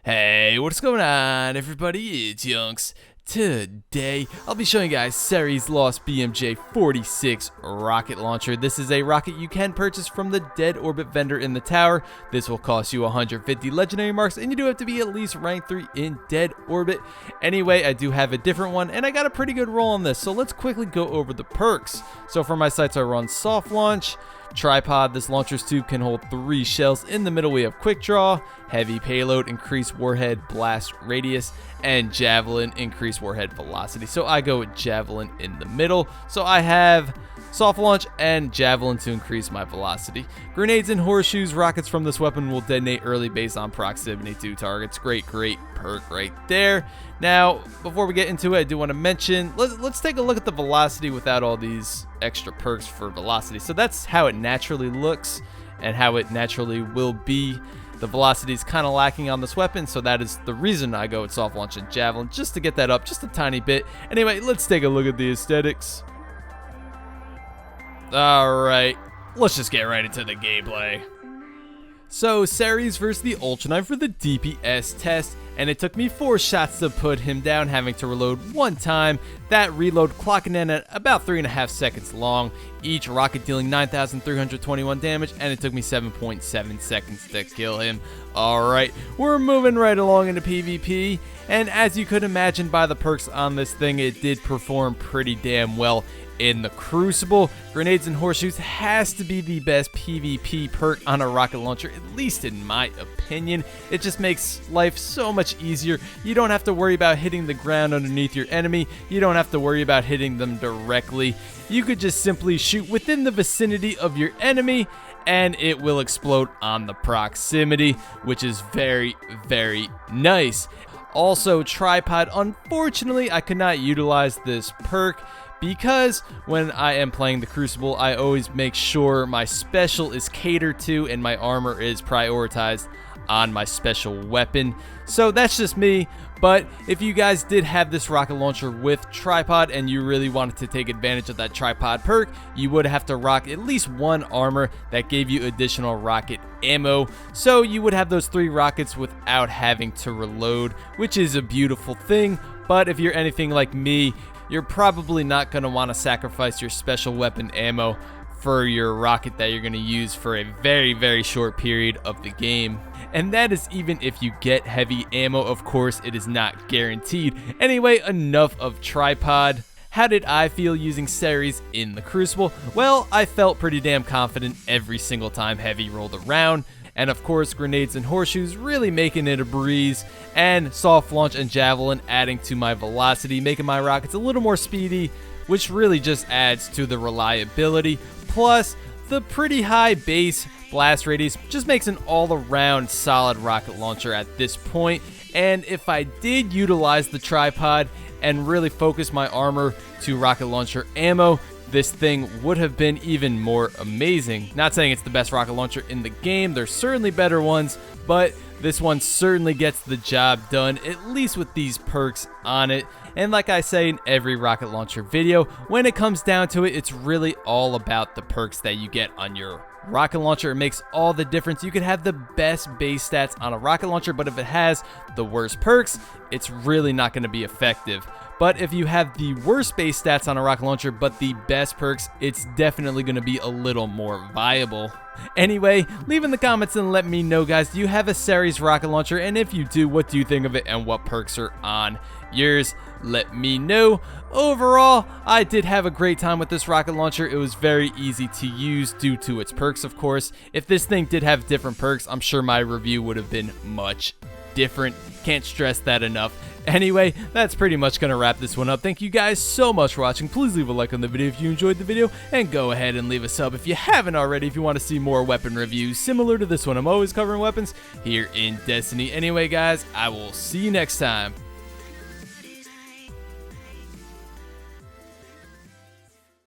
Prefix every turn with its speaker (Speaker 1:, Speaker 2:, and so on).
Speaker 1: Hey, what's going on, everybody? It's YunKs. Today, I'll be showing you guys Ceres Lost BMJ-46 rocket launcher. This is a rocket you can purchase from the dead orbit vendor in the tower. This will cost you 150 legendary marks, and you do have to be at least rank 3 in dead orbit. Anyway, I do have a different one, and I got a pretty good roll on this, so let's quickly go over the perks. So for my sights, I run soft launch. Tripod, this launcher's tube can hold 3 shells. In the middle we have quick draw, heavy payload, increased warhead blast radius, and javelin, increased warhead velocity. So I go with javelin in the middle. So I have soft launch and javelin to increase my velocity. Grenades and horseshoes, rockets from this weapon will detonate early based on proximity to targets. Great perk right there. Now, before we get into it, I do want to mention, let's take a look at the velocity without all these extra perks for velocity. So that's how it naturally looks and how it naturally will be. The velocity is kind of lacking on this weapon, so that is the reason I go with soft launch and javelin, just to get that up just a tiny bit. Anyway, let's take a look at the aesthetics. Alright, let's just get right into the gameplay. So, Ceres versus the Ultra Knight for the DPS test, and it took me 4 shots to put him down, having to reload 1 time. That reload clocking in at about 3.5 seconds long, each rocket dealing 9,321 damage, and it took me 7.7 seconds to kill him. Alright, we're moving right along into PvP, and as you could imagine by the perks on this thing, it did perform pretty damn well. In the crucible, grenades and horseshoes has to be the best PvP perk on a rocket launcher, at least in my opinion. It just makes life so much easier. You don't have to worry about hitting the ground underneath your enemy. You don't have to worry about hitting them directly. You could just simply shoot within the vicinity of your enemy and it will explode on the proximity, which is very, very nice. Also, tripod, unfortunately, I could not utilize this perk because when I am playing the Crucible, I always make sure my special is catered to and my armor is prioritized on my special weapon. So that's just me, but if you guys did have this rocket launcher with tripod and you really wanted to take advantage of that tripod perk, you would have to rock at least 1 armor that gave you additional rocket ammo. So you would have those 3 rockets without having to reload, which is a beautiful thing. But if you're anything like me, you're probably not going to want to sacrifice your special weapon ammo for your rocket that you're going to use for a very, very short period of the game. And that is even if you get heavy ammo. Of course, it is not guaranteed. Anyway, enough of tripod. How did I feel using Ceres in the Crucible? Well, I felt pretty damn confident every single time heavy rolled around. And of course, grenades and horseshoes really making it a breeze, and soft launch and javelin adding to my velocity, making my rockets a little more speedy, which really just adds to the reliability. Plus, the pretty high base blast radius just makes an all-around solid rocket launcher at this point. And if I did utilize the tripod and really focus my armor to rocket launcher ammo, this thing would have been even more amazing. Not saying it's the best rocket launcher in the game, there's certainly better ones, but this one certainly gets the job done, at least with these perks on it. And like I say in every rocket launcher video, when it comes down to it, it's really all about the perks that you get on your rocket launcher. It makes all the difference. You could have the best base stats on a rocket launcher, but if it has the worst perks, it's really not going to be effective. But if you have the worst base stats on a rocket launcher but the best perks, it's definitely going to be a little more viable. Anyway, leave in the comments and let me know, guys, do you have a Ceres rocket launcher? And if you do, what do you think of it and what perks are on yours? Let me know. Overall, I did have a great time with this rocket launcher. It was very easy to use due to its perks, of course. If this thing did have different perks, I'm sure my review would have been much different. Can't stress that enough. Anyway, that's pretty much going to wrap this one up. Thank you guys so much for watching. Please leave a like on the video if you enjoyed the video, and go ahead and leave a sub if you haven't already if you want to see more weapon reviews similar to this one. I'm always covering weapons here in Destiny. Anyway, guys, I will see you next time.